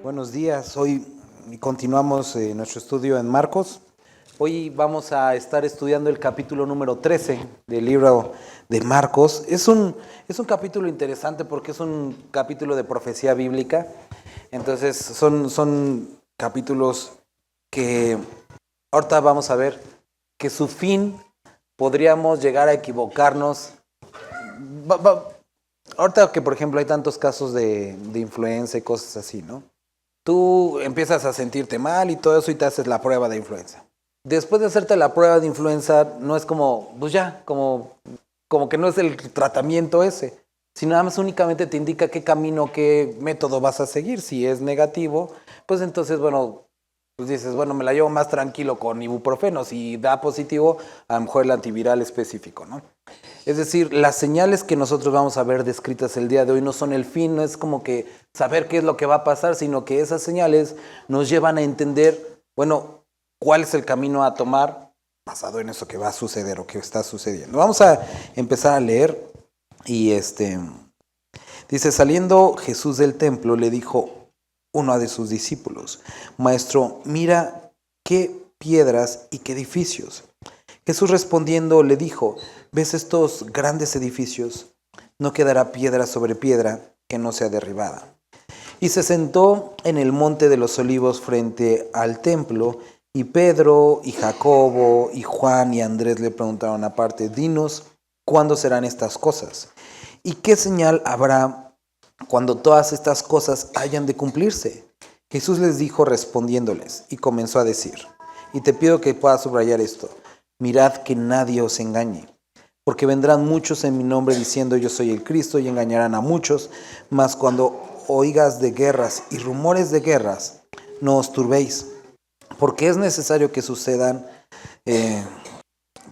Buenos días, hoy continuamos nuestro estudio en Marcos. Hoy vamos a estar estudiando el capítulo número 13 del libro de Marcos. Es un capítulo interesante porque es un capítulo de profecía bíblica. Entonces son capítulos que ahorita vamos a ver que su fin podríamos llegar a equivocarnos. Ahorita que por ejemplo hay tantos casos de influenza y cosas así, ¿no? Tú empiezas a sentirte mal y todo eso y te haces la prueba de influenza. Después de hacerte la prueba de influenza, no es como, pues ya, como que no es el tratamiento ese, sino nada más únicamente te indica qué camino, qué método vas a seguir. Si es negativo, pues entonces, bueno, pues dices, bueno, me la llevo más tranquilo con ibuprofeno. Si da positivo, a lo mejor el antiviral específico, ¿no? Es decir, las señales que nosotros vamos a ver descritas el día de hoy no son el fin, no es como que saber qué es lo que va a pasar, sino que esas señales nos llevan a entender, bueno, cuál es el camino a tomar basado en eso que va a suceder o que está sucediendo. Vamos a empezar a leer y dice, saliendo Jesús del templo le dijo uno de sus discípulos, Maestro, mira qué piedras y qué edificios. Jesús respondiendo le dijo, ¿ves estos grandes edificios? No quedará piedra sobre piedra que no sea derribada. Y se sentó en el monte de los olivos frente al templo, y Pedro y Jacobo y Juan y Andrés le preguntaron aparte, dinos, ¿cuándo serán estas cosas? ¿Y qué señal habrá cuando todas estas cosas hayan de cumplirse? Jesús les dijo respondiéndoles, y comenzó a decir, y te pido que puedas subrayar esto, mirad que nadie os engañe, porque vendrán muchos en mi nombre diciendo yo soy el Cristo y engañarán a muchos, mas cuando oigas de guerras y rumores de guerras, no os turbéis, porque es necesario que sucedan,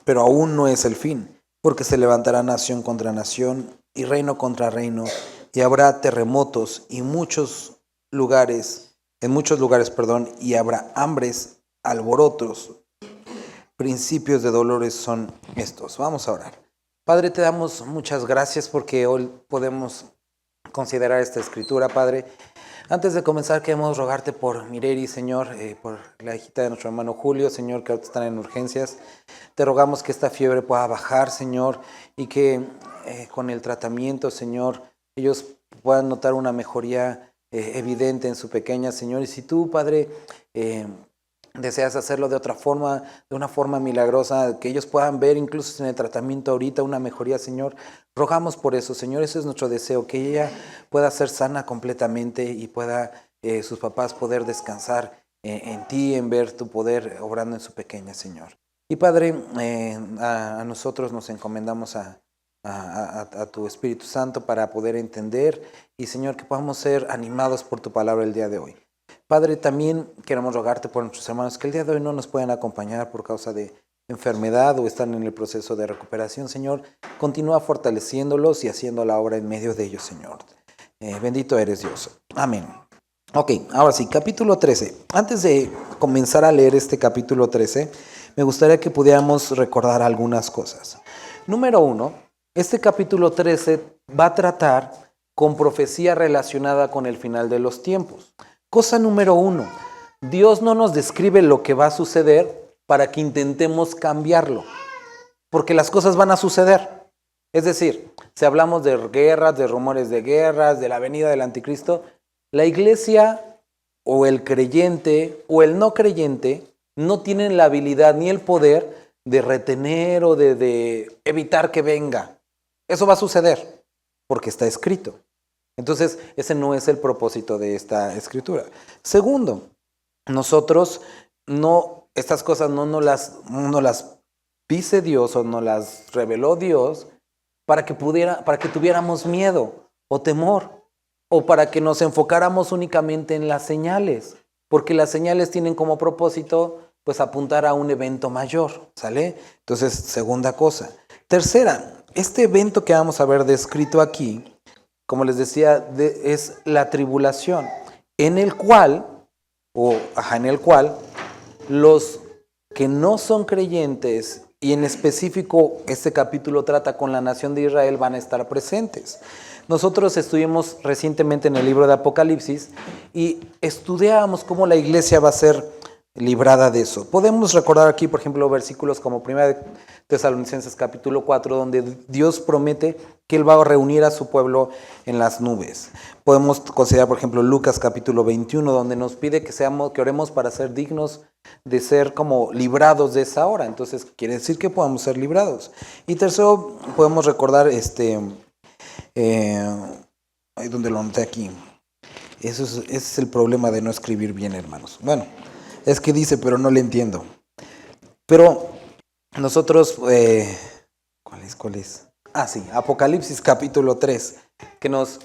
pero aún no es el fin, porque se levantará nación contra nación y reino contra reino, y habrá terremotos y en muchos lugares, y habrá hambres, alborotos, principios de dolores son estos. Vamos a orar. Padre, te damos muchas gracias porque hoy podemos considerar esta escritura, Padre. Antes de comenzar, queremos rogarte por Mireri, Señor, por la hijita de nuestro hermano Julio, Señor, que ahorita están en urgencias. Te rogamos que esta fiebre pueda bajar, Señor, y que con el tratamiento, Señor, ellos puedan notar una mejoría evidente en su pequeña, Señor. Y si tú, Padre, deseas hacerlo de otra forma, de una forma milagrosa, que ellos puedan ver incluso en el tratamiento ahorita una mejoría, Señor. Rogamos por eso, Señor, ese es nuestro deseo, que ella pueda ser sana completamente y pueda sus papás poder descansar en ti, en ver tu poder obrando en su pequeña, Señor. Y Padre, a nosotros nos encomendamos a tu Espíritu Santo para poder entender y, Señor, que podamos ser animados por tu palabra el día de hoy. Padre, también queremos rogarte por nuestros hermanos que el día de hoy no nos pueden acompañar por causa de enfermedad o están en el proceso de recuperación, Señor. Continúa fortaleciéndolos y haciendo la obra en medio de ellos, Señor. Bendito eres Dios. Amén. Ok, ahora sí, capítulo 13. Antes de comenzar a leer este capítulo 13, me gustaría que pudiéramos recordar algunas cosas. Número 1, este capítulo 13 va a tratar con profecía relacionada con el final de los tiempos. Cosa número 1, Dios no nos describe lo que va a suceder para que intentemos cambiarlo, porque las cosas van a suceder. Es decir, si hablamos de guerras, de rumores de guerras, de la venida del anticristo, la iglesia o el creyente o el no creyente no tienen la habilidad ni el poder de retener o de evitar que venga. Eso va a suceder porque está escrito. Entonces, ese no es el propósito de esta escritura. Segundo, nosotros estas cosas no nos las dice Dios o nos las reveló Dios para que tuviéramos miedo o temor o para que nos enfocáramos únicamente en las señales, porque las señales tienen como propósito pues apuntar a un evento mayor, ¿sale? Entonces, segunda cosa. Tercera, este evento que vamos a ver descrito aquí, como les decía, es la tribulación, en el cual los que no son creyentes y en específico este capítulo trata con la nación de Israel, van a estar presentes. Nosotros estuvimos recientemente en el libro de Apocalipsis y estudiábamos cómo la iglesia va a ser librada de eso. Podemos recordar aquí, por ejemplo, versículos como 1 Tesalonicenses capítulo 4, donde Dios promete que Él va a reunir a su pueblo en las nubes. Podemos considerar, por ejemplo, Lucas capítulo 21, donde nos pide que oremos para ser dignos de ser como librados de esa hora. Entonces, quiere decir que podamos ser librados. Y tercero, podemos recordar ahí donde lo anoté aquí. Ese es el problema de no escribir bien, hermanos. Bueno, es que dice, pero no le entiendo. Pero nosotros, ¿cuál es? Ah, sí, Apocalipsis capítulo 3, que nos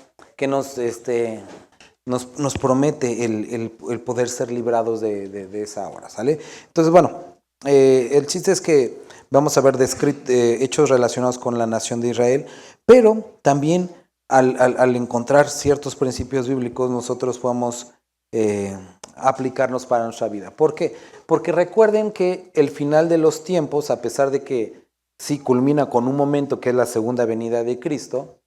promete el poder ser librados de esa hora, ¿sale? Entonces, bueno, el chiste es que vamos a ver hechos relacionados con la nación de Israel, pero también al encontrar ciertos principios bíblicos, nosotros podemos aplicarnos para nuestra vida. ¿Por qué? Porque recuerden que el final de los tiempos, a pesar de que sí culmina con un momento que es la segunda venida de Cristo,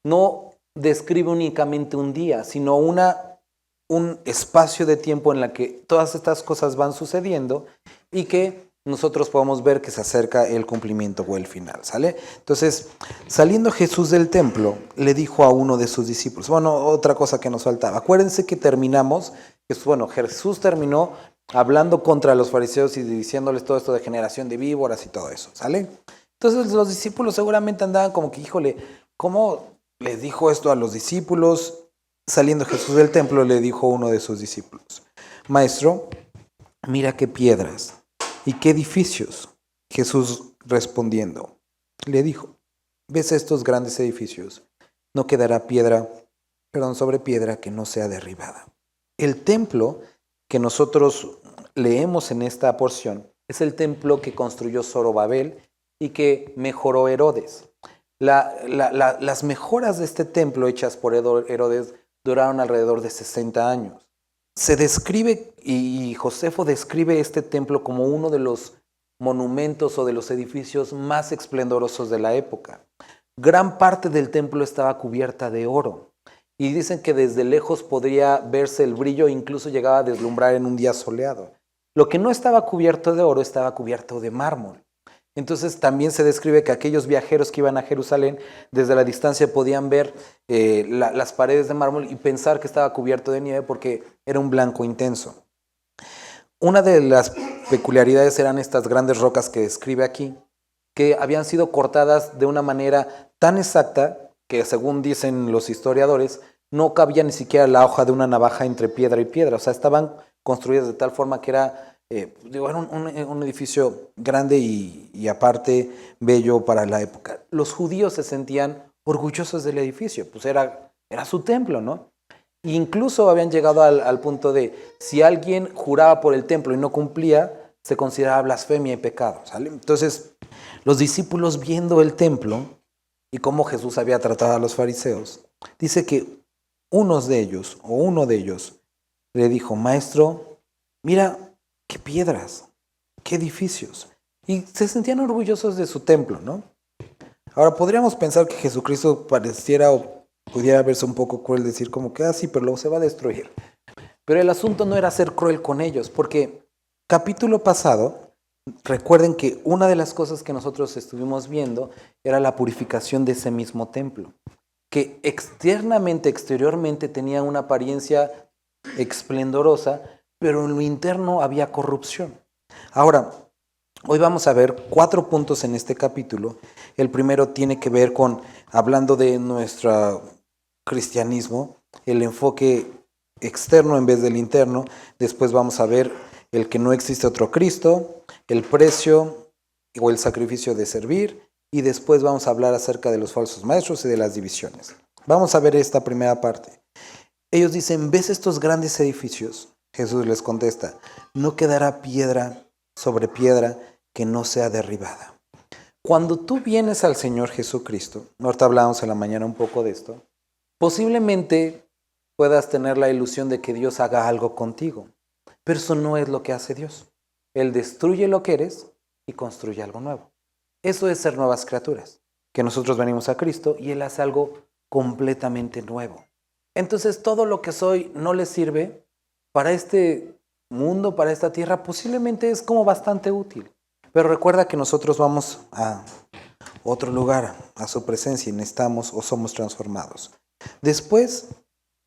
no describe únicamente un día, sino un espacio de tiempo en la que todas estas cosas van sucediendo y que nosotros podemos ver que se acerca el cumplimiento o el final, ¿sale? Entonces, saliendo Jesús del templo, le dijo a uno de sus discípulos, bueno, otra cosa que nos faltaba, acuérdense que Jesús terminó hablando contra los fariseos y diciéndoles todo esto de generación de víboras y todo eso, ¿sale? Entonces los discípulos seguramente andaban como que, híjole, ¿cómo les dijo esto a los discípulos? Saliendo Jesús del templo, le dijo uno de sus discípulos, Maestro, mira qué piedras y qué edificios. Jesús respondiendo, le dijo, ¿ves estos grandes edificios? No quedará sobre piedra que no sea derribada. El templo que nosotros leemos en esta porción es el templo que construyó Zorobabel y que mejoró Herodes. Las mejoras de este templo hechas por Herodes duraron alrededor de 60 años. Se describe, y Josefo describe este templo como uno de los monumentos o de los edificios más esplendorosos de la época. Gran parte del templo estaba cubierta de oro. Y dicen que desde lejos podría verse el brillo, incluso llegaba a deslumbrar en un día soleado. Lo que no estaba cubierto de oro estaba cubierto de mármol. Entonces también se describe que aquellos viajeros que iban a Jerusalén desde la distancia podían ver las paredes de mármol y pensar que estaba cubierto de nieve porque era un blanco intenso. Una de las peculiaridades eran estas grandes rocas que describe aquí, que habían sido cortadas de una manera tan exacta que, según dicen los historiadores, no cabía ni siquiera la hoja de una navaja entre piedra y piedra. O sea, estaban construidas de tal forma que era un edificio grande y aparte bello para la época. Los judíos se sentían orgullosos del edificio, pues era su templo, ¿no? E incluso habían llegado al punto de, si alguien juraba por el templo y no cumplía, se consideraba blasfemia y pecado, ¿sale? Entonces, los discípulos, viendo el templo y cómo Jesús había tratado a los fariseos, dice que uno de ellos le dijo, Maestro, mira qué piedras, qué edificios. Y se sentían orgullosos de su templo, ¿no? Ahora, podríamos pensar que Jesucristo pareciera o pudiera verse un poco cruel, decir como que, sí, pero luego se va a destruir. Pero el asunto no era ser cruel con ellos, porque capítulo pasado, recuerden que una de las cosas que nosotros estuvimos viendo era la purificación de ese mismo templo, que exteriormente tenía una apariencia esplendorosa, pero en lo interno había corrupción. Ahora, hoy vamos a ver 4 puntos en este capítulo. El primero tiene que ver con, hablando de nuestro cristianismo, el enfoque externo en vez del interno. Después vamos a ver el que no existe otro Cristo, el precio o el sacrificio de servir, y después vamos a hablar acerca de los falsos maestros y de las divisiones. Vamos a ver esta primera parte. Ellos dicen, ¿ves estos grandes edificios? Jesús les contesta, no quedará piedra sobre piedra que no sea derribada. Cuando tú vienes al Señor Jesucristo, ahorita hablamos en la mañana un poco de esto, posiblemente puedas tener la ilusión de que Dios haga algo contigo, pero eso no es lo que hace Dios. Él destruye lo que eres y construye algo nuevo. Eso es ser nuevas criaturas, que nosotros venimos a Cristo y Él hace algo completamente nuevo. Entonces todo lo que soy no le sirve para este mundo, para esta tierra, posiblemente es como bastante útil. Pero recuerda que nosotros vamos a otro lugar, a su presencia, y necesitamos o somos transformados. Después,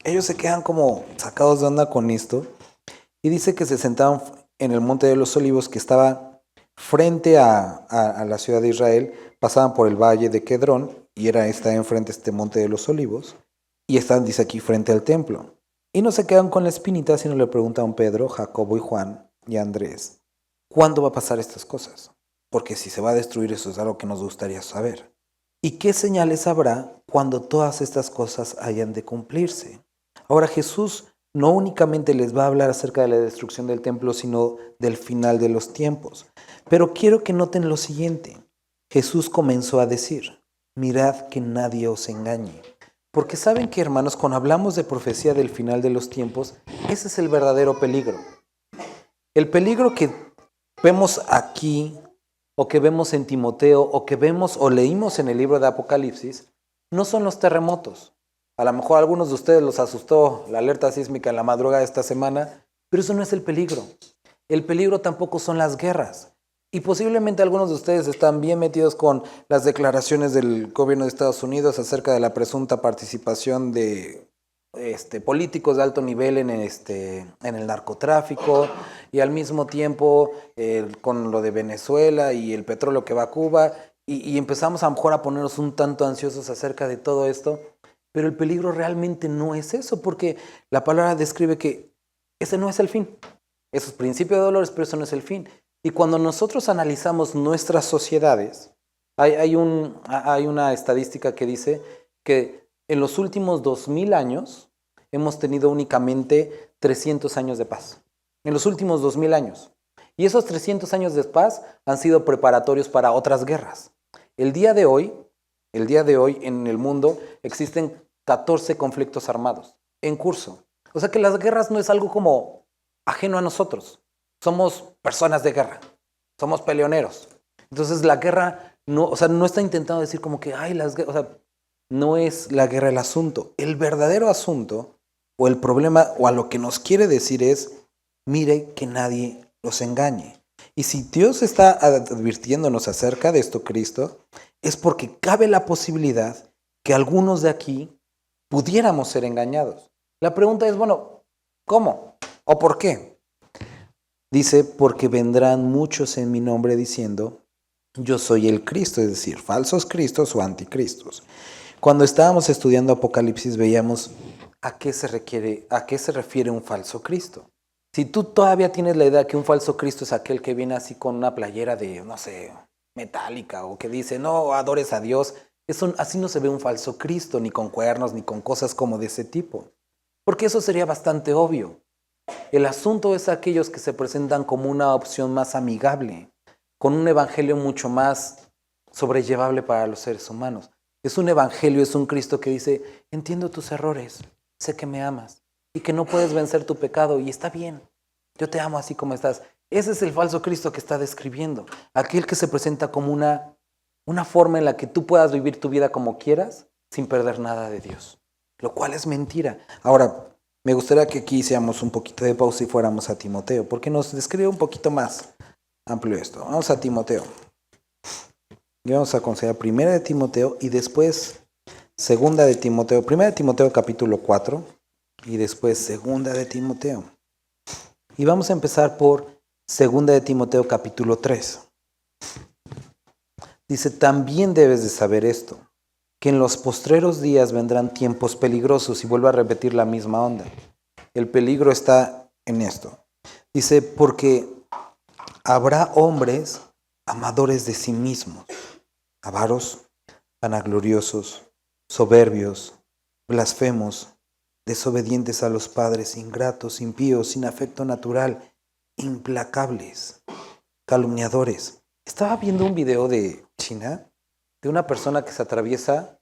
ellos se quedan como sacados de onda con esto y dice que se sentaron en el Monte de los Olivos, que estaba frente a la ciudad de Israel, pasaban por el valle de Quedrón y está enfrente este Monte de los Olivos y están, dice aquí, frente al templo. Y no se quedan con la espinita, sino le preguntan a Pedro, Jacobo y Juan y Andrés, ¿cuándo va a pasar estas cosas? Porque si se va a destruir, eso es algo que nos gustaría saber. ¿Y qué señales habrá cuando todas estas cosas hayan de cumplirse? Ahora Jesús no únicamente les va a hablar acerca de la destrucción del templo, sino del final de los tiempos. Pero quiero que noten lo siguiente. Jesús comenzó a decir, mirad que nadie os engañe. Porque saben que, hermanos, cuando hablamos de profecía del final de los tiempos, ese es el verdadero peligro. El peligro que vemos aquí, o que vemos en Timoteo, o que vemos o leímos en el libro de Apocalipsis, no son los terremotos. A lo mejor a algunos de ustedes los asustó la alerta sísmica en la madrugada de esta semana, pero eso no es el peligro. El peligro tampoco son las guerras. Y posiblemente algunos de ustedes están bien metidos con las declaraciones del gobierno de Estados Unidos acerca de la presunta participación de políticos de alto nivel en el narcotráfico, y al mismo tiempo con lo de Venezuela y el petróleo que va a Cuba, y empezamos a lo mejor a ponernos un tanto ansiosos acerca de todo esto, pero el peligro realmente no es eso, porque la palabra describe que ese no es el fin. Eso es principio de dolores, pero eso no es el fin. Y cuando nosotros analizamos nuestras sociedades, hay una estadística que dice que en los últimos 2000 años hemos tenido únicamente 300 años de paz. En los últimos 2000 años. Y esos 300 años de paz han sido preparatorios para otras guerras. El día de hoy en el mundo existen 14 conflictos armados en curso. O sea que las guerras no es algo como ajeno a nosotros. Somos personas de guerra, somos peleoneros. Entonces la guerra no está intentando decir como que, no es la guerra el asunto. El verdadero asunto o el problema o a lo que nos quiere decir es, mire que nadie los engañe. Y si Dios está advirtiéndonos acerca de esto, Cristo, es porque cabe la posibilidad que algunos de aquí pudiéramos ser engañados. La pregunta es, bueno, ¿cómo? ¿O por qué? Dice, porque vendrán muchos en mi nombre diciendo, yo soy el Cristo, es decir, falsos cristos o anticristos. Cuando estábamos estudiando Apocalipsis veíamos a qué se refiere un falso Cristo. Si tú todavía tienes la idea que un falso Cristo es aquel que viene así con una playera de, no sé, metálica, o que dice, no, adores a Dios, así no se ve un falso Cristo, ni con cuernos, ni con cosas como de ese tipo. Porque eso sería bastante obvio. El asunto es aquellos que se presentan como una opción más amigable, con un evangelio mucho más sobrellevable para los seres humanos. Es un evangelio, es un Cristo que dice, entiendo tus errores, sé que me amas y que no puedes vencer tu pecado y está bien, yo te amo así como estás. Ese es el falso Cristo que está describiendo, aquel que se presenta como una forma en la que tú puedas vivir tu vida como quieras sin perder nada de Dios, lo cual es mentira. Ahora, me gustaría que aquí hiciéramos un poquito de pausa y fuéramos a Timoteo, porque nos describe un poquito más amplio esto. Vamos a Timoteo. Y vamos a considerar primera de Timoteo y después segunda de Timoteo. Primera de Timoteo capítulo 4 y después segunda de Timoteo. Y vamos a empezar por segunda de Timoteo capítulo 3. Dice, también debes de saber esto, que en los postreros días vendrán tiempos peligrosos, y vuelvo a repetir la misma onda. El peligro está en esto. Dice, porque habrá hombres amadores de sí mismos, avaros, vanagloriosos, soberbios, blasfemos, desobedientes a los padres, ingratos, impíos, sin afecto natural, implacables, calumniadores. Estaba viendo un video de China, de una persona que se atraviesa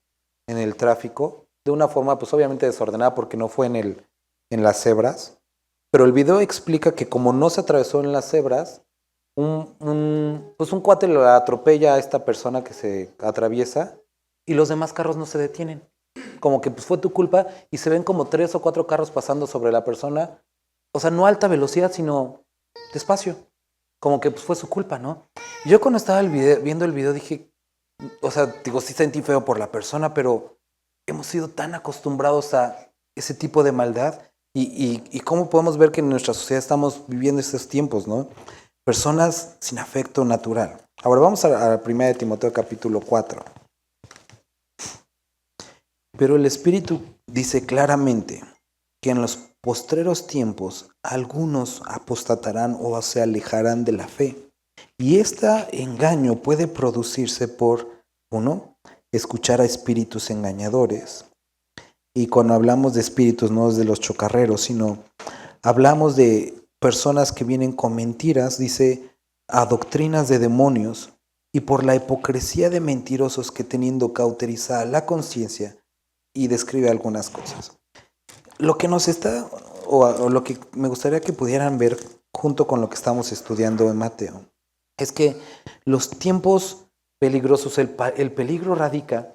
en el tráfico de una forma pues obviamente desordenada porque no fue en las cebras, pero el video explica que como no se atravesó en las cebras, pues un cuate lo atropella a esta persona que se atraviesa y los demás carros no se detienen. Como que pues fue tu culpa y se ven como 3 o 4 carros pasando sobre la persona. O sea, no a alta velocidad, sino despacio. Como que pues fue su culpa, ¿no? Yo cuando estaba viendo el video dije, o sea, digo, sí sentí feo por la persona, pero hemos sido tan acostumbrados a ese tipo de maldad y cómo podemos ver que en nuestra sociedad estamos viviendo estos tiempos, ¿no? Personas sin afecto natural. Ahora vamos a 1 de Timoteo capítulo 4. Pero el Espíritu dice claramente que en los postreros tiempos algunos apostatarán o se alejarán de la fe. Y este engaño puede producirse por, uno, escuchar a espíritus engañadores. Y cuando hablamos de espíritus no es de los chocarreros, sino hablamos de personas que vienen con mentiras, dice, a doctrinas de demonios, y por la hipocresía de mentirosos que teniendo cauterizada la conciencia, y describe algunas cosas. Lo que nos está, o lo que me gustaría que pudieran ver junto con lo que estamos estudiando en Mateo, es que los tiempos peligrosos, el peligro radica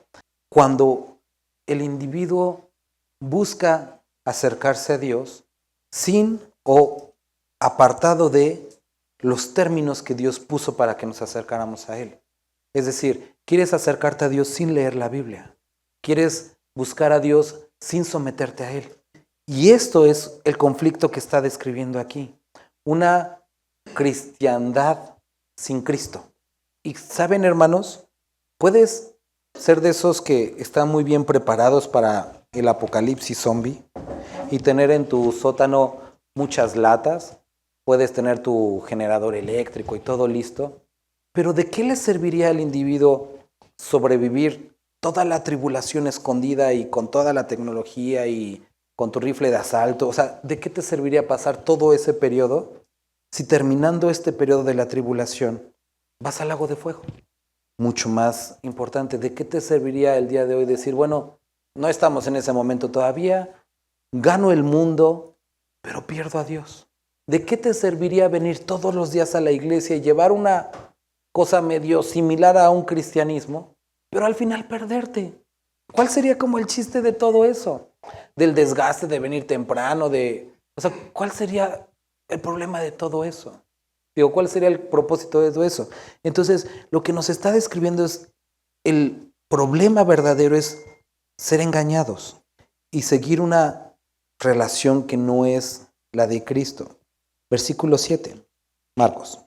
cuando el individuo busca acercarse a Dios sin o apartado de los términos que Dios puso para que nos acercáramos a Él. Es decir, quieres acercarte a Dios sin leer la Biblia. Quieres buscar a Dios sin someterte a Él. Y esto es el conflicto que está describiendo aquí. Una cristiandad sin Cristo. Y saben, hermanos, puedes ser de esos que están muy bien preparados para el apocalipsis zombie y tener en tu sótano muchas latas, puedes tener tu generador eléctrico y todo listo, pero ¿de qué le serviría al individuo sobrevivir toda la tribulación escondida y con toda la tecnología y con tu rifle de asalto? O sea, ¿de qué te serviría pasar todo ese periodo si terminando este periodo de la tribulación vas al lago de fuego? Mucho más importante, ¿de qué te serviría el día de hoy decir, bueno, no estamos en ese momento todavía, gano el mundo, pero pierdo a Dios? ¿De qué te serviría venir todos los días a la iglesia y llevar una cosa medio similar a un cristianismo, pero al final perderte? ¿Cuál sería como el chiste de todo eso? Del desgaste de venir temprano, o sea, ¿cuál sería el problema de todo eso? Digo, ¿cuál sería el propósito de todo eso? Entonces, lo que nos está describiendo es el problema verdadero es ser engañados y seguir una relación que no es la de Cristo. Versículo 7, Marcos.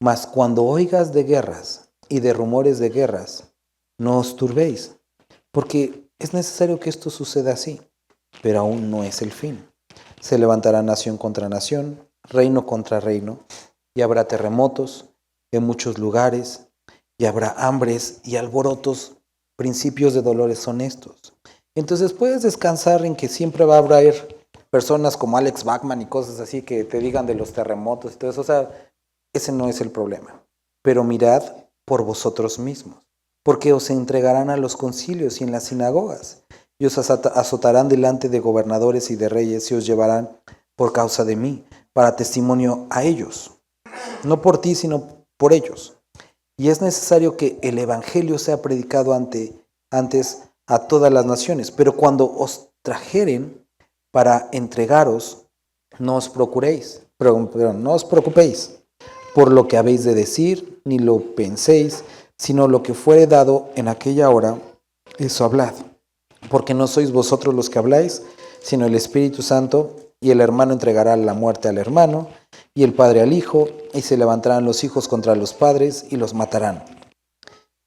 Mas cuando oigas de guerras y de rumores de guerras, no os turbéis, porque es necesario que esto suceda así, pero aún no es el fin. Se levantará nación contra nación, reino contra reino, y habrá terremotos en muchos lugares, y habrá hambres y alborotos, principios de dolores son estos. Entonces puedes descansar en que siempre va a haber personas como Alex Bachman y cosas así que te digan de los terremotos y todo eso. O sea, ese no es el problema. Pero mirad por vosotros mismos, porque os entregarán a los concilios y en las sinagogas, y os azotarán delante de gobernadores y de reyes, y os llevarán por causa de mí, para testimonio a ellos. No por ti, sino por ellos. Y es necesario que el evangelio sea predicado antes a todas las naciones. Pero cuando os trajeren para entregaros, no os preocupéis por lo que habéis de decir, ni lo penséis, sino lo que fuere dado en aquella hora, eso hablad. Porque no sois vosotros los que habláis, sino el Espíritu Santo, y el hermano entregará la muerte al hermano, y el padre al hijo, y se levantarán los hijos contra los padres, y los matarán.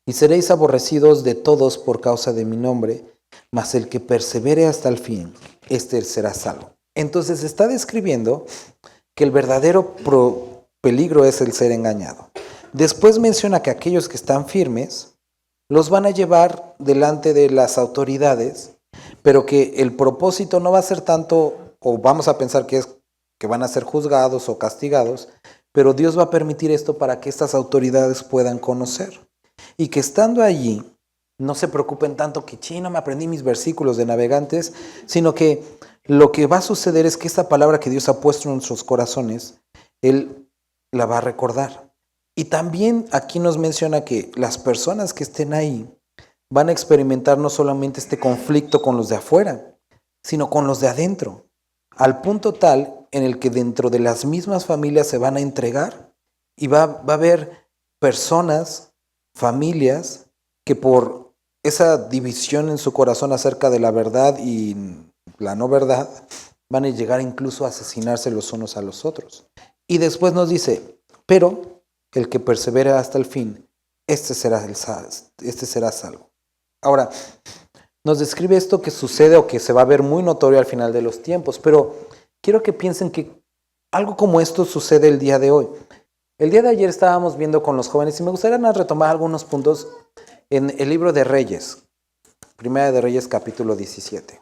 Y seréis aborrecidos de todos por causa de mi nombre, mas el que persevere hasta el fin, éste será salvo. Entonces está describiendo que el verdadero peligro es el ser engañado. Después menciona que aquellos que están firmes los van a llevar delante de las autoridades, pero que el propósito no va a ser tanto, o vamos a pensar que es que van a ser juzgados o castigados, pero Dios va a permitir esto para que estas autoridades puedan conocer. Y que estando allí, no se preocupen tanto que no me aprendí mis versículos de navegantes, sino que lo que va a suceder es que esta palabra que Dios ha puesto en nuestros corazones, Él la va a recordar. Y también aquí nos menciona que las personas que estén ahí van a experimentar no solamente este conflicto con los de afuera, sino con los de adentro, al punto tal en el que dentro de las mismas familias se van a entregar y va a haber personas, familias, que por esa división en su corazón acerca de la verdad y la no verdad, van a llegar incluso a asesinarse los unos a los otros. Y después nos dice, pero el que persevera hasta el fin, este será salvo. Ahora, nos describe esto que sucede o que se va a ver muy notorio al final de los tiempos, pero quiero que piensen que algo como esto sucede el día de hoy. El día de ayer estábamos viendo con los jóvenes y me gustaría retomar algunos puntos en el libro de Reyes, Primera de Reyes capítulo 17.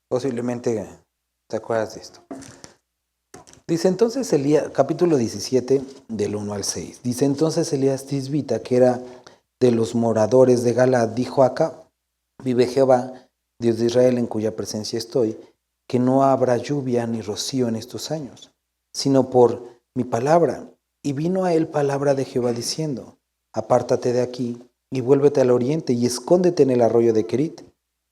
Posiblemente te acuerdas de esto. Dice entonces Elías, capítulo 17, del 1 al 6. Dice entonces Elías Tisbita, que era de los moradores de Galaad, dijo acá, vive Jehová, Dios de Israel, en cuya presencia estoy, que no habrá lluvia ni rocío en estos años, sino por mi palabra. Y vino a él palabra de Jehová diciendo, apártate de aquí y vuélvete al oriente y escóndete en el arroyo de Querit,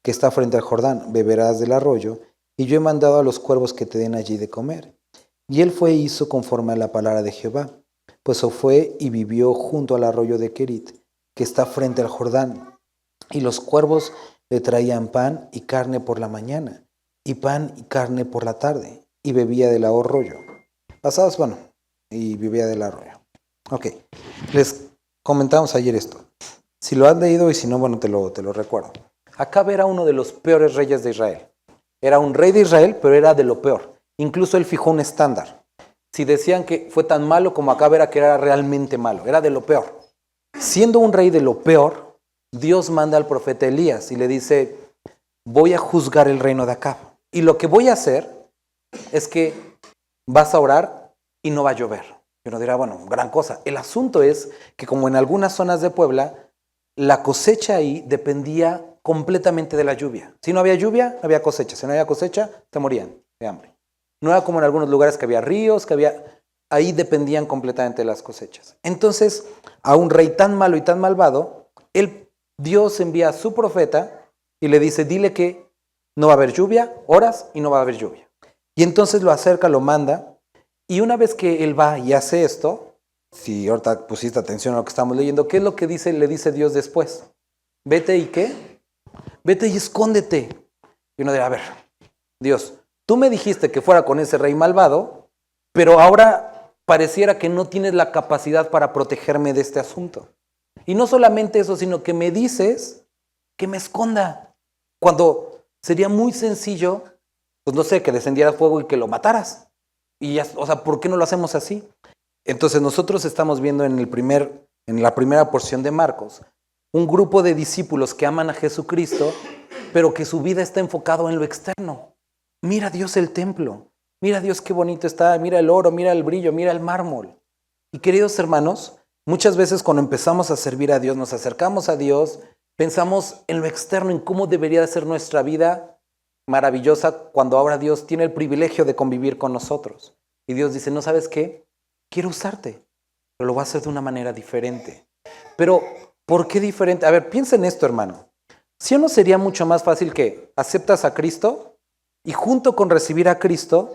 que está frente al Jordán, beberás del arroyo, y yo he mandado a los cuervos que te den allí de comer. Y él fue e hizo conforme a la palabra de Jehová, pues fue y vivió junto al arroyo de Querit, que está frente al Jordán. Y los cuervos le traían pan y carne por la mañana, y pan y carne por la tarde, y bebía del arroyo. Pasados, y vivía del arroyo. Ok, les comentamos ayer esto. Si lo has leído y si no, te lo recuerdo. Acabe era uno de los peores reyes de Israel. Era un rey de Israel, pero era de lo peor. Incluso él fijó un estándar. Si decían que fue tan malo como Acabe era que era realmente malo, era de lo peor. Siendo un rey de lo peor, Dios manda al profeta Elías y le dice, voy a juzgar el reino de Acab. Y lo que voy a hacer es que vas a orar y no va a llover. Y uno dirá, gran cosa. El asunto es que como en algunas zonas de Puebla, la cosecha ahí dependía completamente de la lluvia. Si no había lluvia, no había cosecha. Si no había cosecha, se morían de hambre. No era como en algunos lugares que había ríos, ahí dependían completamente de las cosechas. Entonces, a un rey tan malo y tan malvado, Dios envía a su profeta y le dice, dile que no va a haber lluvia, horas y no va a haber lluvia. Y entonces lo acerca, lo manda, y una vez que él va y hace esto, si ahorita pusiste atención a lo que estamos leyendo, ¿qué es lo que le dice Dios después? Vete y ¿qué? Vete y escóndete. Y uno dirá, a ver, Dios, tú me dijiste que fuera con ese rey malvado, pero ahora pareciera que no tienes la capacidad para protegerme de este asunto. Y no solamente eso, sino que me dices que me esconda, cuando sería muy sencillo, pues no sé, que descendiera fuego y que lo mataras. Y ya, ¿por qué no lo hacemos así? Entonces nosotros estamos viendo en la primera porción de Marcos, un grupo de discípulos que aman a Jesucristo, pero que su vida está enfocado en lo externo. Mira Dios el templo, mira Dios qué bonito está, mira el oro, mira el brillo, mira el mármol. Y queridos hermanos, muchas veces cuando empezamos a servir a Dios, nos acercamos a Dios, pensamos en lo externo, en cómo debería ser nuestra vida maravillosa cuando ahora Dios tiene el privilegio de convivir con nosotros. Y Dios dice, ¿no sabes qué? Quiero usarte, pero lo voy a hacer de una manera diferente. Pero, ¿por qué diferente? A ver, piensa en esto, hermano. ¿Sí o no sería mucho más fácil que aceptas a Cristo y junto con recibir a Cristo,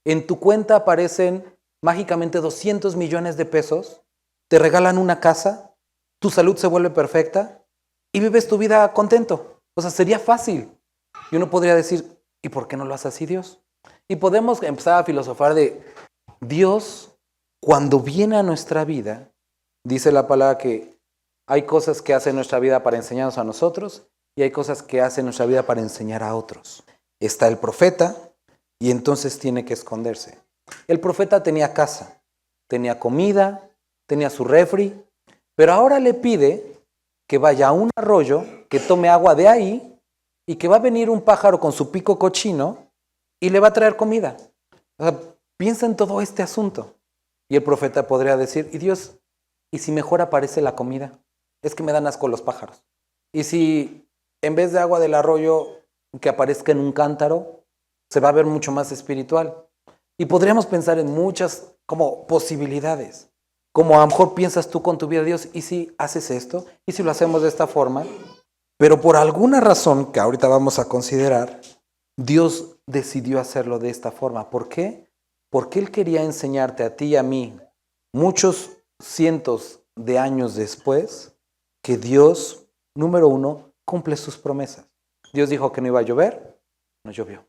en tu cuenta aparecen mágicamente 200 millones de pesos, te regalan una casa, tu salud se vuelve perfecta y vives tu vida contento? Sería fácil. Y uno podría decir, ¿y por qué no lo hace así Dios? Y podemos empezar a filosofar de Dios, cuando viene a nuestra vida, dice la palabra que hay cosas que hace en nuestra vida para enseñarnos a nosotros y hay cosas que hace en nuestra vida para enseñar a otros. Está el profeta y entonces tiene que esconderse. El profeta tenía casa, tenía comida, tenía su refri, pero ahora le pide que vaya a un arroyo, que tome agua de ahí y que va a venir un pájaro con su pico cochino y le va a traer comida. Piensa en todo este asunto. Y el profeta podría decir, y Dios, ¿y si mejor aparece la comida? Es que me dan asco los pájaros. Y si en vez de agua del arroyo que aparezca en un cántaro, se va a ver mucho más espiritual. Y podríamos pensar en muchas como posibilidades. Como a lo mejor piensas tú con tu vida, Dios, ¿y si haces esto? ¿Y si lo hacemos de esta forma? Pero por alguna razón que ahorita vamos a considerar, Dios decidió hacerlo de esta forma. ¿Por qué? Porque Él quería enseñarte a ti y a mí, muchos cientos de años después, que Dios, número uno, cumple sus promesas. Dios dijo que no iba a llover, no llovió.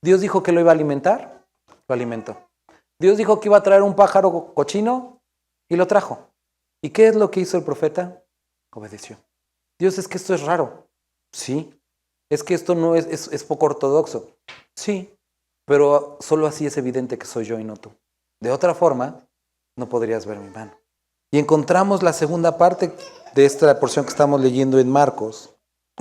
Dios dijo que lo iba a alimentar, lo alimentó. Dios dijo que iba a traer un pájaro cochino y lo trajo. ¿Y qué es lo que hizo el profeta? Obedeció. Dios, es que esto es raro. Sí. Es que esto no es poco ortodoxo. Sí. Pero solo así es evidente que soy yo y no tú. De otra forma, no podrías ver mi mano. Y encontramos la segunda parte de esta porción que estamos leyendo en Marcos.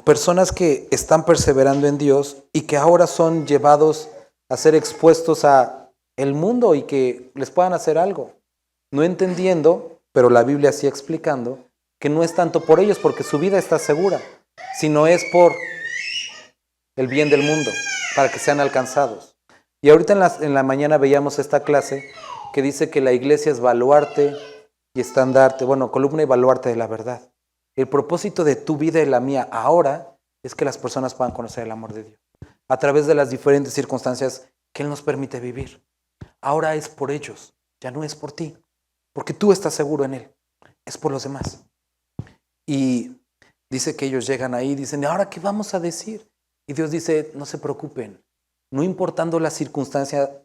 Personas que están perseverando en Dios y que ahora son llevados a ser expuestos a el mundo y que les puedan hacer algo. No entendiendo, pero la Biblia sí explicando, que no es tanto por ellos porque su vida está segura, sino es por el bien del mundo, para que sean alcanzados. Y ahorita en la mañana veíamos esta clase que dice que la iglesia es baluarte y estandarte, columna y baluarte de la verdad. El propósito de tu vida y la mía ahora es que las personas puedan conocer el amor de Dios a través de las diferentes circunstancias que Él nos permite vivir. Ahora es por ellos, ya no es por ti, porque tú estás seguro en Él, es por los demás. Y dice que ellos llegan ahí y dicen, ¿y ahora qué vamos a decir? Y Dios dice, no se preocupen, no importando la circunstancia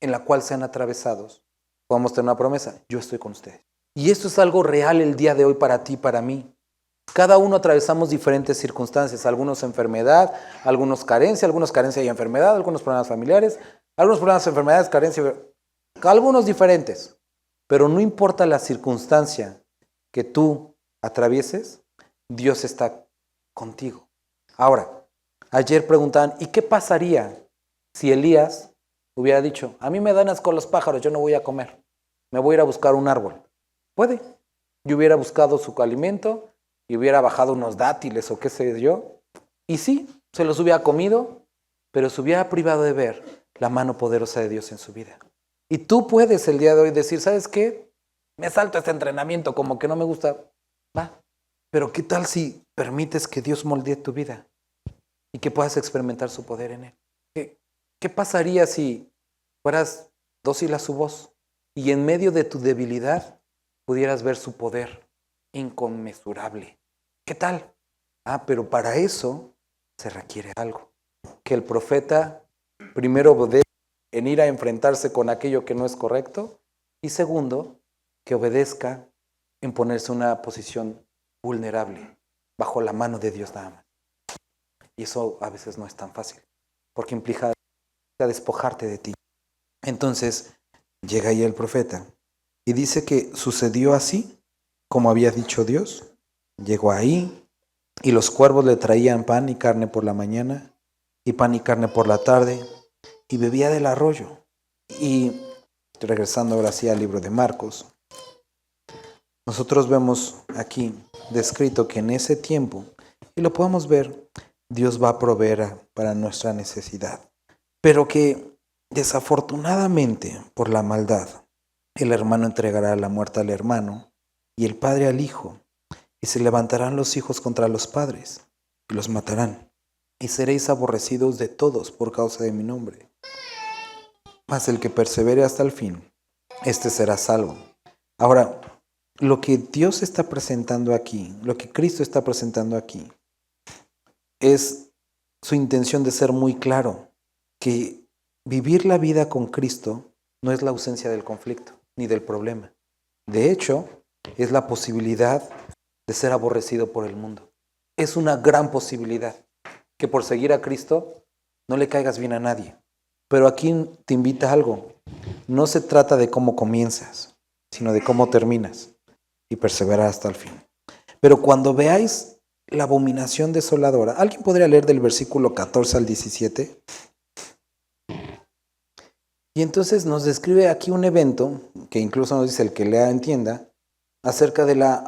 en la cual sean atravesados, podemos tener una promesa, yo estoy con ustedes. Y esto es algo real el día de hoy para ti, para mí. Cada uno atravesamos diferentes circunstancias, algunos enfermedad, algunos carencia y enfermedad, algunos problemas familiares, algunos problemas, enfermedades, carencia, algunos diferentes. Pero no importa la circunstancia que tú atravieses, Dios está contigo. Ahora, ayer preguntaban, ¿y qué pasaría si Elías hubiera dicho, a mí me dan asco los pájaros, yo no voy a comer, me voy a ir a buscar un árbol? Puede. Yo hubiera buscado su alimento y hubiera bajado unos dátiles o qué sé yo. Y sí, se los hubiera comido, pero se hubiera privado de ver la mano poderosa de Dios en su vida. Y tú puedes el día de hoy decir, ¿sabes qué? Me salto este entrenamiento, como que no me gusta. Va. Pero ¿qué tal si permites que Dios moldee tu vida y que puedas experimentar su poder en él? ¿Qué pasaría si fueras dócil a su voz y en medio de tu debilidad pudieras ver su poder inconmensurable? ¿Qué tal? Pero para eso se requiere algo. Que el profeta primero obedezca en ir a enfrentarse con aquello que no es correcto y segundo, que obedezca en ponerse en una posición vulnerable bajo la mano de Dios nada más. Y eso a veces no es tan fácil porque implica despojarte de ti. Entonces llega ahí el profeta y dice que sucedió así como había dicho Dios. Llegó ahí y los cuervos le traían pan y carne por la mañana y pan y carne por la tarde y bebía del arroyo. Y regresando ahora sí al libro de Marcos, nosotros vemos aquí descrito que en ese tiempo, y lo podemos ver, Dios va a proveer para nuestra necesidad, pero que desafortunadamente por la maldad, el hermano entregará la muerte al hermano y el padre al hijo, y se levantarán los hijos contra los padres y los matarán, y seréis aborrecidos de todos por causa de mi nombre. Mas el que persevere hasta el fin, este será salvo. Ahora, lo que Dios está presentando aquí, lo que Cristo está presentando aquí, es su intención de ser muy claro, que vivir la vida con Cristo no es la ausencia del conflicto ni del problema. De hecho, es la posibilidad de ser aborrecido por el mundo. Es una gran posibilidad que por seguir a Cristo no le caigas bien a nadie. Pero aquí te invita a algo. No se trata de cómo comienzas, sino de cómo terminas y perseverar hasta el fin. Pero cuando veáis la abominación desoladora, ¿alguien podría leer del versículo 14 al 17? Y entonces nos describe aquí un evento, que incluso nos dice el que lea entienda, acerca de la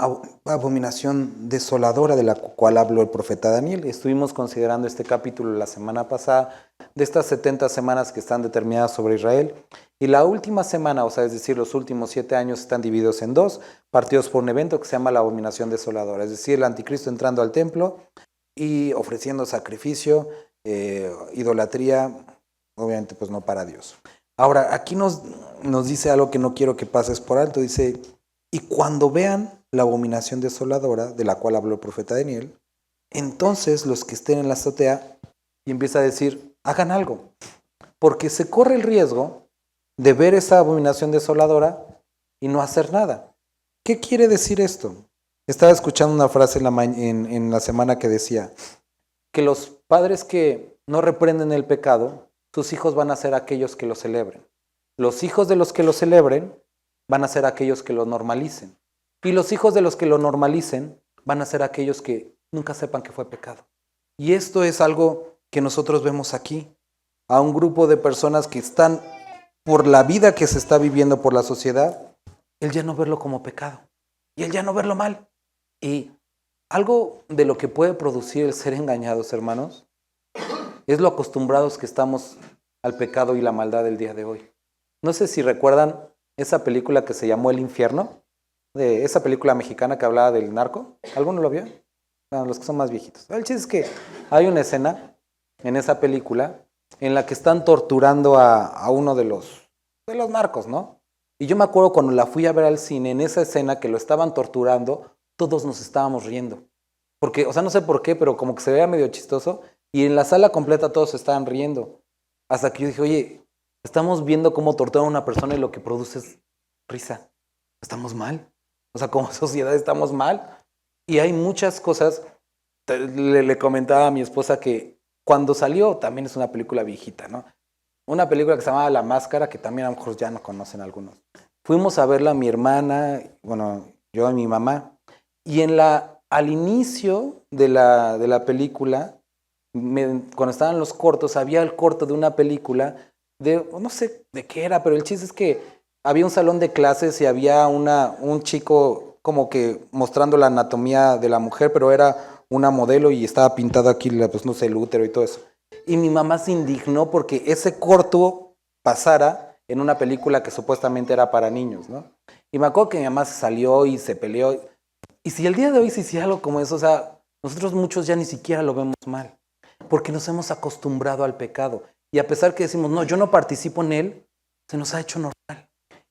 abominación desoladora de la cual habló el profeta Daniel. Estuvimos considerando este capítulo la semana pasada, de estas 70 semanas que están determinadas sobre Israel. Y la última semana, o sea, es decir, los últimos 7 años están divididos en dos, partidos por un evento que se llama la abominación desoladora. Es decir, el anticristo entrando al templo y ofreciendo sacrificio, idolatría, obviamente pues no para Dios. Ahora, aquí nos dice algo que no quiero que pases por alto. Dice, y cuando vean la abominación desoladora, de la cual habló el profeta Daniel, entonces los que estén en la azotea, y empieza a decir, hagan algo, porque se corre el riesgo de ver esa abominación desoladora y no hacer nada. ¿Qué quiere decir esto? Estaba escuchando una frase en la semana que decía que los padres que no reprenden el pecado, sus hijos van a ser aquellos que lo celebren. Los hijos de los que lo celebren van a ser aquellos que lo normalicen. Y los hijos de los que lo normalicen van a ser aquellos que nunca sepan que fue pecado. Y esto es algo que nosotros vemos aquí, a un grupo de personas que están, por la vida que se está viviendo por la sociedad, el ya no verlo como pecado y el ya no verlo mal. Y algo de lo que puede producir el ser engañados, hermanos, es lo acostumbrados que estamos al pecado y la maldad del día de hoy. No sé si recuerdan esa película que se llamó El Infierno, de esa película mexicana que hablaba del narco. ¿Alguno lo vio? No, los que son más viejitos. El chiste es que hay una escena en esa película en la que están torturando a uno de los narcos, ¿no? Y yo me acuerdo cuando la fui a ver al cine, en esa escena que lo estaban torturando, todos nos estábamos riendo. Porque, o sea, no sé por qué, pero como que se veía medio chistoso. Y en la sala completa todos se estaban riendo. Hasta que yo dije, oye, estamos viendo cómo torturan a una persona y lo que produce es risa. Estamos mal. O sea, como sociedad estamos mal. Y hay muchas cosas. Le comentaba a mi esposa que cuando salió, también es una película viejita, ¿no? Una película que se llamaba La Máscara, que también a lo mejor ya no conocen algunos. Fuimos a verla mi hermana, bueno, yo y mi mamá. Y al inicio de la película, cuando estaban los cortos, había el corto de una película de, no sé de qué era, pero el chiste es que había un salón de clases y había un chico como que mostrando la anatomía de la mujer, pero era una modelo y estaba pintado aquí, pues no sé, el útero y todo eso. Y mi mamá se indignó porque ese corto pasara en una película que supuestamente era para niños, ¿no? Y me acuerdo que mi mamá se salió y se peleó. Y si el día de hoy se hiciera algo como eso, o sea, nosotros muchos ya ni siquiera lo vemos mal, porque nos hemos acostumbrado al pecado. Y a pesar que decimos, no, yo no participo en él, se nos ha hecho normal.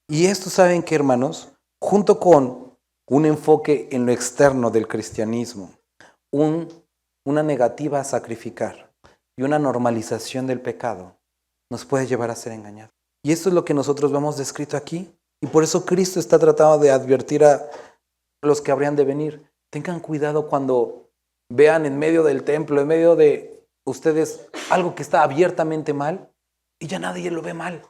Y esto, ¿saben qué, hermanos? Junto con un enfoque en lo externo del cristianismo, una negativa a sacrificar y una normalización del pecado, nos puede llevar a ser engañados. Y esto es lo que nosotros vemos descrito aquí. Y por eso Cristo está tratando de advertir a los que habrían de venir. Tengan cuidado cuando vean en medio del templo, en medio de ustedes, algo que está abiertamente mal y ya nadie lo ve mal.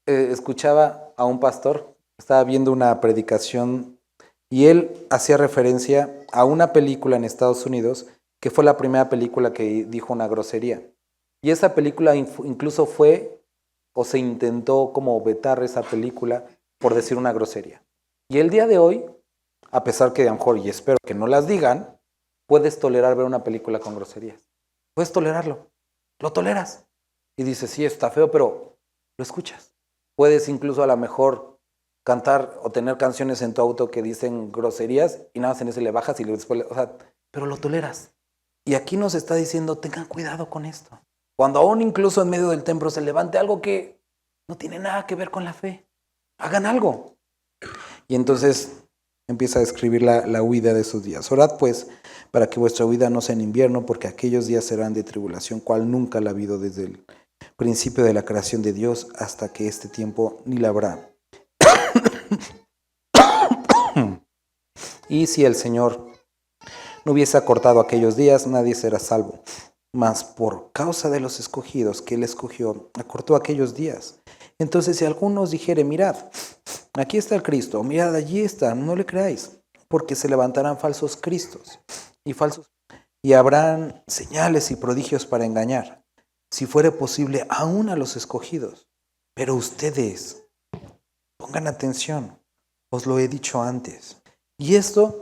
Escuchaba a un pastor, estaba viendo una predicación y él hacía referencia a una película en Estados Unidos que fue la primera película que dijo una grosería. Y esa película incluso fue, o se intentó como vetar esa película por decir una grosería. Y el día de hoy, a pesar que a lo mejor, y espero que no las digan, puedes tolerar ver una película con groserías. Puedes tolerarlo. Lo toleras. Y dices, sí, está feo, pero lo escuchas. Puedes incluso a lo mejor cantar o tener canciones en tu auto que dicen groserías y nada más en ese le bajas y después, o sea, pero lo toleras. Y aquí nos está diciendo, tengan cuidado con esto. Cuando aún incluso en medio del templo se levante algo que no tiene nada que ver con la fe, hagan algo. Y entonces empieza a describir la huida de esos días. Orad pues para que vuestra huida no sea en invierno, porque aquellos días serán de tribulación, cual nunca la ha habido desde el principio de la creación de Dios hasta que este tiempo ni la habrá. Y si el Señor no hubiese acortado aquellos días, nadie será salvo. Mas por causa de los escogidos que Él escogió, acortó aquellos días. Entonces si alguno os dijere, mirad, aquí está el Cristo, mirad, allí está, no le creáis, porque se levantarán falsos cristos y habrán señales y prodigios para engañar, si fuere posible, aún a los escogidos. Pero ustedes, pongan atención, os lo he dicho antes, Y esto,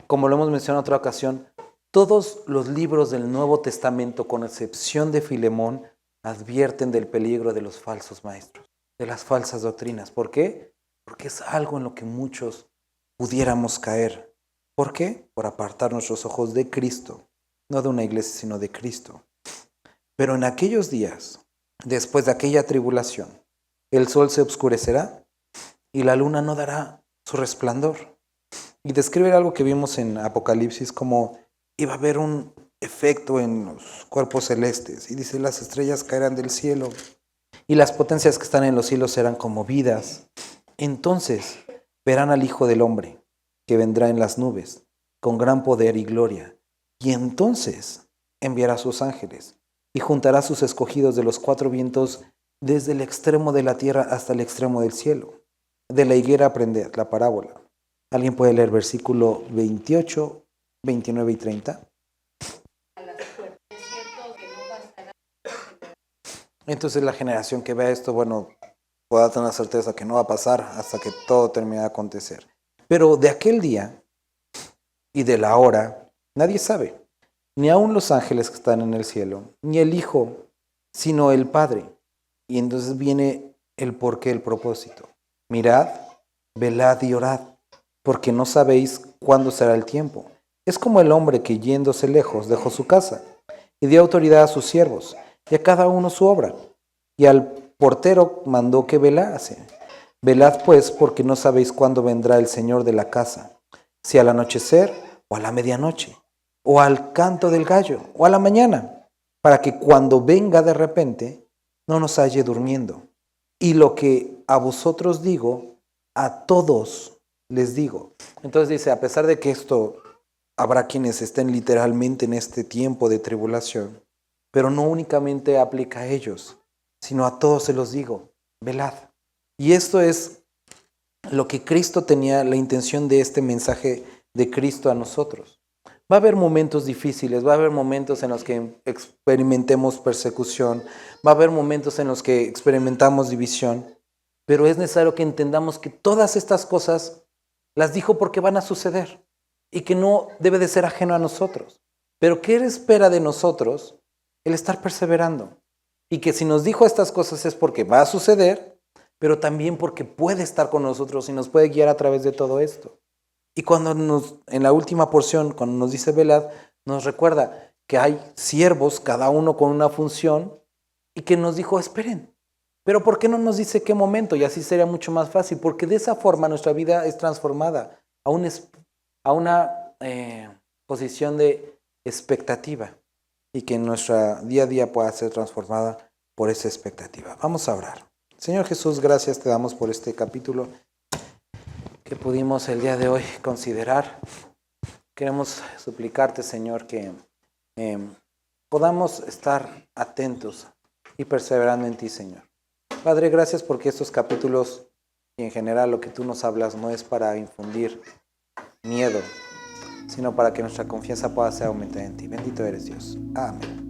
como lo hemos mencionado en otra ocasión, todos los libros del Nuevo Testamento, con excepción de Filemón, advierten del peligro de los falsos maestros, de las falsas doctrinas. ¿Por qué? Porque es algo en lo que muchos pudiéramos caer. ¿Por qué? Por apartar nuestros ojos de Cristo, no de una iglesia, sino de Cristo. Pero en aquellos días, después de aquella tribulación, el sol se oscurecerá y la luna no dará su resplandor. Y describe algo que vimos en Apocalipsis, como iba a haber un efecto en los cuerpos celestes. Y dice, las estrellas caerán del cielo y las potencias que están en los cielos serán conmovidas. Entonces verán al Hijo del Hombre, que vendrá en las nubes, con gran poder y gloria. Y entonces enviará a sus ángeles y juntará a sus escogidos de los cuatro vientos, desde el extremo de la tierra hasta el extremo del cielo. De la higuera aprended la parábola. ¿Alguien puede leer versículo 28, 29 y 30? Entonces la generación que vea esto, bueno, pueda tener certeza que no va a pasar hasta que todo termine de acontecer. Pero de aquel día y de la hora, nadie sabe, ni aun los ángeles que están en el cielo, ni el Hijo, sino el Padre. Y entonces viene el porqué, el propósito. Mirad, velad y orad, porque no sabéis cuándo será el tiempo. Es como el hombre que, yéndose lejos, dejó su casa y dio autoridad a sus siervos, y a cada uno su obra. Y al portero mandó que velase. Velad pues, porque no sabéis cuándo vendrá el Señor de la casa, si al anochecer o a la medianoche, o al canto del gallo, o a la mañana, para que cuando venga de repente no nos halle durmiendo. Y lo que a vosotros digo, a todos les digo. Entonces dice, a pesar de que esto habrá quienes estén literalmente en este tiempo de tribulación, pero no únicamente aplica a ellos, sino a todos se los digo, velad. Y esto es lo que Cristo tenía, la intención de este mensaje de Cristo a nosotros. Va a haber momentos difíciles, va a haber momentos en los que experimentemos persecución, va a haber momentos en los que experimentamos división, pero es necesario que entendamos que todas estas cosas las dijo porque van a suceder y que no debe de ser ajeno a nosotros. Pero ¿qué Él espera de nosotros? El estar perseverando. Y que si nos dijo estas cosas es porque va a suceder, pero también porque puede estar con nosotros y nos puede guiar a través de todo esto. Y cuando en la última porción, cuando nos dice velad, nos recuerda que hay siervos, cada uno con una función, y que nos dijo, esperen. Pero ¿por qué no nos dice qué momento? Y así sería mucho más fácil, porque de esa forma nuestra vida es transformada a una posición de expectativa, y que nuestra día a día pueda ser transformada por esa expectativa. Vamos a orar. Señor Jesús, gracias te damos por este capítulo que pudimos el día de hoy considerar. Queremos suplicarte, Señor, que podamos estar atentos y perseverando en ti, Señor. Padre, gracias porque estos capítulos y en general lo que tú nos hablas no es para infundir miedo, sino para que nuestra confianza pueda ser aumentada en ti. Bendito eres, Dios. Amén.